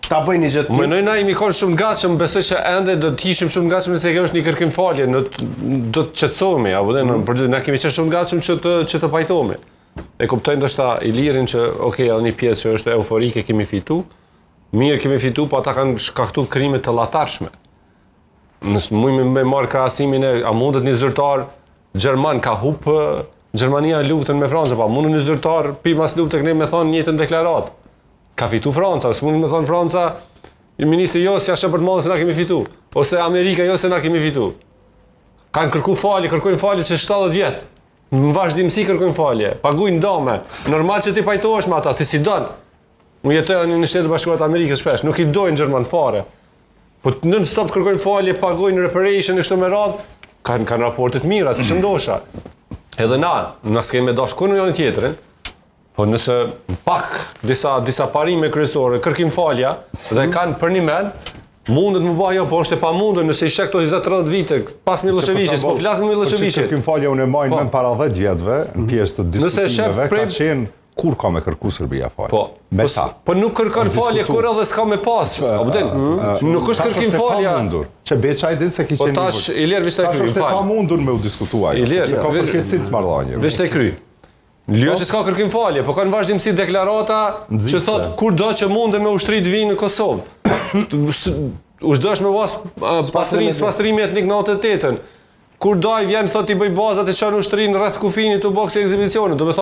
Ta bëjnë një gjë. Mënoj na imi konë shumë gatshëm, besoj që ende do të ishim shumë gatshëm se kjo është një kërkim falje, do të qetësohemi, apo na kemi qenë shumë gatshëm që të pajtohemi. E kuptoj ndoshta Ilirin që okay, edhe një pjesë që është euforike kemi fitu. Mirë kemi fitu, po ata kanë shkaktuar krime të llatarshme. Nësë mujmë me marrë krahasimin e a mundet një zyrtar Gjerman ka hup Gjermania luftën me Francën, pa mundet një zyrtar pas luftë këne me thonë njëjtën deklaratë. Ka fitu Franca, së mundet me thonë Franca, ministri jo si ashtë për të madhe se na kemi fitu, ose Amerika jo se na kemi fitu. Kanë kërku falje, kërkojnë falje që 70 vjetë. Në vazhdimsi kërkojnë falje, pagujnë dome. Normal që ti pajtohesh me ata, ti si don. Unë jetoj në Shtetet Bashkuara të Amerikës shpesh, nuk i dojnë Gjerman fare. Po nën stop kërkojnë falje, pagojnë reparation e kështu me radhë, kanë raportet mira, të shëndosha. Edhe na s'kemi dash kur në janë tjetrin, po nëse pak disa parime kryesore, kërkim falja dhe kanë për një mend, mundet më bëj jo, po është e pamundur nëse i shek këto 20-30 vite pas Miloševićit, po flas me Miloševićin. Kërkim falja unë e majnë me para 10 vjetëve, në pjesë të diskutimeve, ka qenë kur ka me kërku Serbia falje? Me ta. Po nuk kërkon falje kur edhe s'ka me pas. Nuk është kërkim falja. Që Beçaj din se ki qenë. Po tash Ilir vishte kry. Tash është e pamundur me u diskutua. Ilir, ka përkeqësi të marrëdhënie. Vishte kry. Ljoshi s'ka kërkim falje, po kanë vazhdimsi deklarata që thot kur do që mundë me ushtrit vinë në Kosovë. Ushdosh me pastrimi etnik në 88-ën. Kur doj vjen thot i bëj bazat e çon ushtrin rreth kufinit të boksi ekzibicionit.